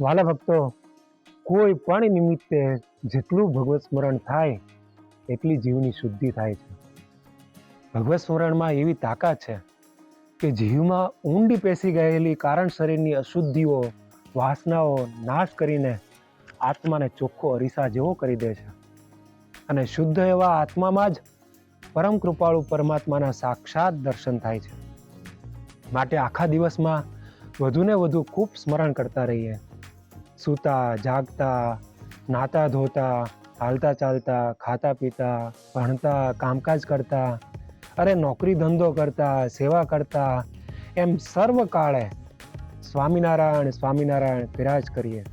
વાલા ભક્તો, કોઈ પણ નિમિત્તે જેટલું ભગવત સ્મરણ થાય એટલી જીવની શુદ્ધિ થાય છે. ભગવત સ્મરણમાં એવી તાકાત છે કે જીવમાં ઊંડી પેસી ગયેલી કારણ શરીરની અશુદ્ધિઓ, વાસનાઓ નાશ કરીને આત્માને ચોખ્ખો અરીસા જેવો કરી દે છે. અને શુદ્ધ એવા આત્મામાં જ પરમ કૃપાળુ પરમાત્માના સાક્ષાત દર્શન થાય છે. માટે આખા દિવસમાં વધુને વધુ ખૂબ સ્મરણ કરતા રહીએ. સૂતા, જાગતા, નાતા ધોતા, હાલતા ચાલતા, ખાતા પીતા, ભણતા, કામકાજ કરતા, અરે નોકરી ધંધો કરતા, સેવા કરતા, એમ સર્વકાળે સ્વામિનારાયણ સ્વામિનારાયણ બિરાજ કરીએ.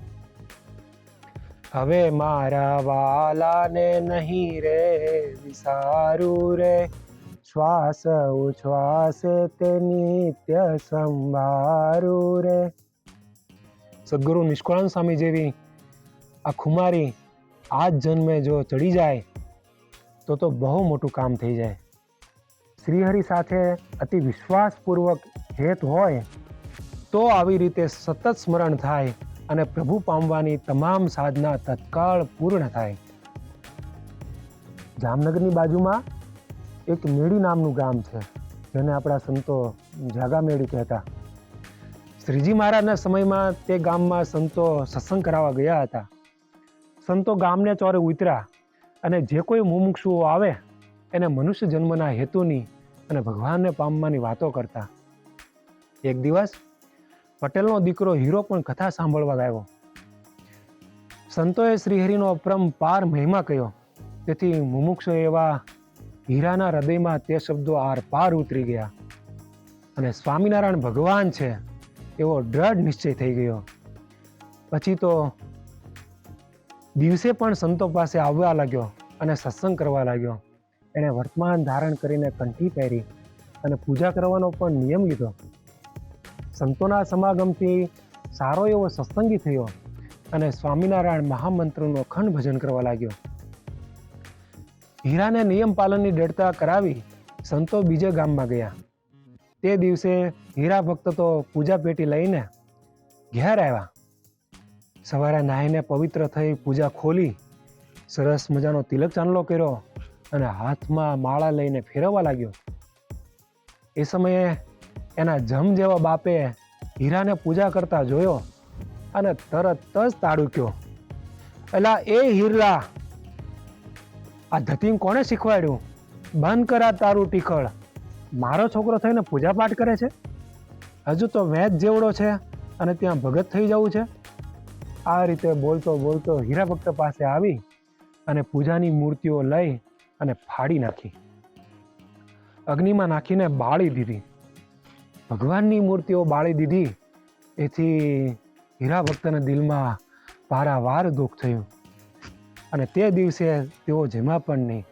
હવે મારા વાલાને નહીં રે વિસારું રે, શ્વાસ ઉચ્છ્વાસે તે નિત્ય સંવારું રે. સદગુરુ નિષ્કુળાનંદ સ્વામી જેવી આ ખુમારી આ જ જન્મે જો ચડી જાય તો બહુ મોટું કામ થઈ જાય. શ્રીહરિ સાથે અતિ વિશ્વાસપૂર્વક હેત હોય તો આવી રીતે સતત સ્મરણ થાય અને પ્રભુ પામવાની તમામ સાધના તત્કાળ પૂર્ણ થાય. જામનગરની બાજુમાં એક મેડી નામનું ગામ છે, જેને આપણા સંતો જાગા મેડી કહેતા. શ્રીજી મહારાજના સમયમાં તે ગામમાં સંતો સત્સંગ કરાવવા ગયા હતા. સંતો ગામને ચોરે ઉતર્યા અને જે કોઈ મુમુક્ષુઓ આવે એને મનુષ્ય જન્મના હેતુની અને ભગવાનને પામવાની વાતો કરતા. એક દિવસ પટેલનો દીકરો હીરો પણ કથા સાંભળવા આવ્યો. સંતોએ શ્રીહરિનો અપરંપાર મહિમા કહ્યો, તેથી મુમુક્ષો એવા હીરાના હૃદયમાં તે શબ્દો આર પાર ઉતરી ગયા અને સ્વામિનારાયણ ભગવાન છે એવો દ્રઢ નિશ્ચય થઈ ગયો. પછી તો દિવસે પણ સંતો પાસે આવવા લાગ્યો અને સત્સંગ કરવા લાગ્યો. એણે વર્તમાન ધારણ કરીને કંઠી પહેરી અને પૂજા કરવાનો પણ નિયમ લીધો. સંતોના સમાગમથી સારો એવો સત્સંગી થયો અને સ્વામિનારાયણ મહામંત્રનું અખંડ ભજન કરવા લાગ્યો. હીરાને નિયમ પાલનની દ્રઢતા કરાવી સંતો બીજે ગામમાં ગયા. તે દિવસે હીરા ભક્ત તો પૂજા પેટી લઈને ઘેર આવ્યા. સવારે નાહીને પવિત્ર થઈ પૂજા ખોલી, સરસ મજાનો તિલક ચાંદલો કર્યો અને હાથમાં માળા લઈને ફેરવવા લાગ્યો. એ સમયે એના જમ જેવા બાપે હીરાને પૂજા કરતા જોયો અને તરત જ તાડુક્યો, એલા એ હીરા, આ ધતિંગ કોણે શીખવાડ્યું? બંધ કરા તારું ટીખળ. મારો છોકરો થઈને પૂજા પાઠ કરે છે? હજુ તો વેચ જેવડો છે અને ત્યાં ભગત થઈ જવું છે? આ રીતે બોલતો બોલતો હીરા ભક્ત પાસે આવી અને પૂજાની મૂર્તિઓ લઈ અને ફાડી નાખી, અગ્નિમાં નાખીને બાળી દીધી. ભગવાનની મૂર્તિઓ બાળી દીધી એથી હીરા ભક્તના દિલમાં પારાવાર દુઃખ થયું અને તે દિવસે તેઓ જમ્યા પણ નહીં.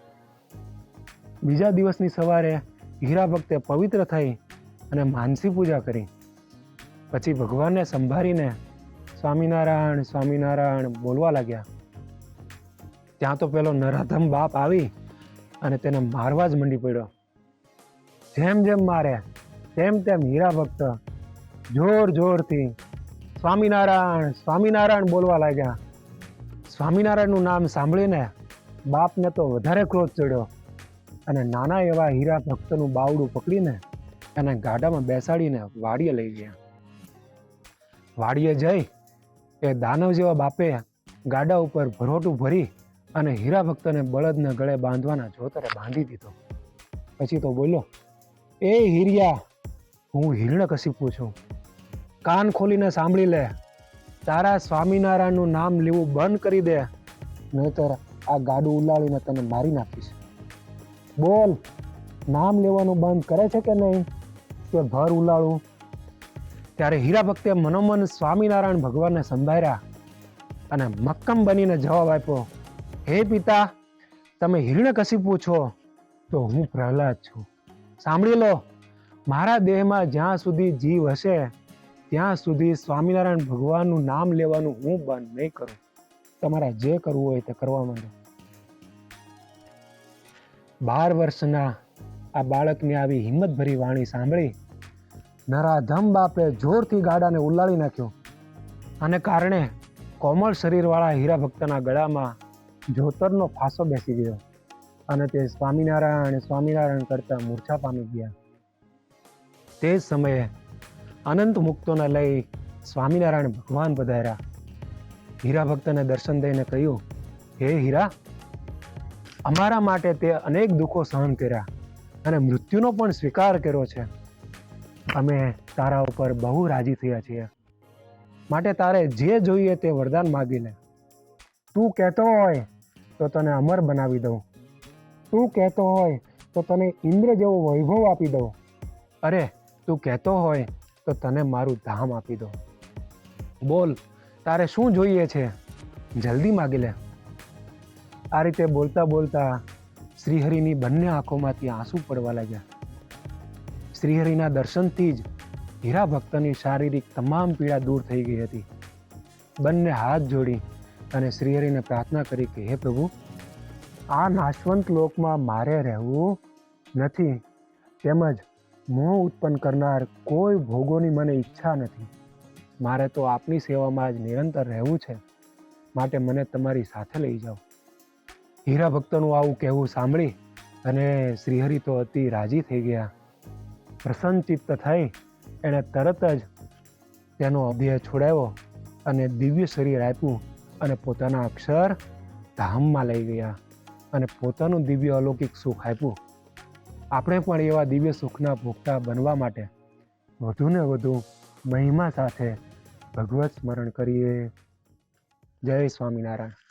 બીજા દિવસની સવારે હીરા ભક્તે પવિત્ર થઈ અને માનસી પૂજા કરી. પછી ભગવાનને સંભાળીને સ્વામિનારાયણ સ્વામિનારાયણ બોલવા લાગ્યા. ત્યાં તો પેલો નરાધમ બાપ આવી અને તેને મારવા જ મંડી પડ્યો. જેમ જેમ મારે તેમ તેમ હીરા ભક્ત જોર જોરથી સ્વામિનારાયણ સ્વામિનારાયણ બોલવા લાગ્યા. સ્વામિનારાયણનું નામ સાંભળીને બાપને તો વધારે ક્રોધ ચડ્યો અને નાના એવા હીરા ભક્તનું બાવડું પકડીને એને ગાડામાં બેસાડીને વાડીએ લઈ ગયા. વાડીએ જઈ એ દાનવ જેવા બાપે ગાડા ઉપર ભરોટું ભરી અને હીરા ભક્તને બળદને ગળે બાંધવાના જોતરે બાંધી દીધો. પછી તો બોલ્યો, એ હીરિયા, હું હિરણ્યકશિપુ છું. કાન ખોલીને સાંભળી લે. તારા સ્વામિનારાયણનું નામ લેવું બંધ કરી દે, નહીતર આ ગાડું ઉલાળીને તને મારી નાખીશ. બોલ, નામ લેવાનું બંધ કરે છે કે નહીં કે ભર ઉલાળું? ત્યારે હીરા ભક્તે મનોમન સ્વામિનારાયણ ભગવાનને સંભાળ્યા અને મક્કમ બનીને જવાબ આપ્યો, હે પિતા, તમે હિરણ્યકશિપુ છો તો હું પ્રહલાદ છું. સાંભળી લો, મારા દેહમાં જ્યાં સુધી જીવ હશે ત્યાં સુધી સ્વામિનારાયણ ભગવાનનું નામ લેવાનું હું બંધ નહીં કરું. તમારા જે કરવું હોય તે કરવા માંડો. 12 વર્ષના આ બાળકની આવી હિંમતભરી વાણી સાંભળી નરાધમ બાપે જોરથી ગાડાને ઉલાળી નાખ્યો આને કારણે કોમળ શરીરવાળા હીરા ભક્તના ગળામાં જોતરનો ફાંસો બેસી ગયો અને તે સ્વામિનારાયણ સ્વામિનારાયણ કરતા મૂર્છા પામી ગયા. તે જ સમયે અનંત મુક્તોને લઈ સ્વામિનારાયણ ભગવાન પધાર્યા. હીરા ભક્તને દર્શન દઈને કહ્યું, હે હીરા, અમારા માટે તે અનેક દુઃખો સહન કર્યા અને મૃત્યુનો પણ સ્વીકાર કર્યો છે. અમે તારા ઉપર બહુ રાજી થયા છીએ, માટે તારે જે જોઈએ તે વરદાન માગી લે. તું કહેતો હોય તો તને અમર બનાવી દઉં, તું કહેતો હોય તો તને ઇન્દ્ર જેવો વૈભવ આપી દઉં, અરે તું કહેતો હોય તો તને મારું ધામ આપી દઉં. બોલ, તારે શું જોઈએ છે? જલ્દી માગી લે. આ રીતે બોલતા બોલતા શ્રીહરિની બંને આંખોમાંથી આંસુ પડવા લાગ્યા. શ્રીહરિના દર્શનથી જ હીરા ભક્તની શારીરિક તમામ પીડા દૂર થઈ ગઈ હતી. બંને હાથ જોડી અને શ્રીહરિને પ્રાર્થના કરી કે હે પ્રભુ, આ નાશવંત લોકમાં મારે રહેવું નથી, તેમજ મોહ ઉત્પન્ન કરનાર કોઈ ભોગોની મને ઈચ્છા નથી. મારે તો આપની સેવામાં જ નિરંતર રહેવું છે, માટે મને તમારી સાથે લઈ જાઓ. હીરા ભક્તનું આવું કહેવું સાંભળી અને શ્રીહરિ તો અતિ રાજી થઈ ગયા. પ્રસન્ન ચિત્ત થઈ એણે તરત જ તેનો અભય છોડાવ્યો અને દિવ્ય શરીર આપ્યું અને પોતાના અક્ષર ધામમાં લઈ ગયા અને પોતાનું દિવ્ય અલૌકિક સુખ આપ્યું. આપણે પણ એવા દિવ્ય સુખના ભોગતા બનવા માટે વધુને વધુ મહિમા સાથે ભગવત સ્મરણ કરીએ. જય સ્વામિનારાયણ.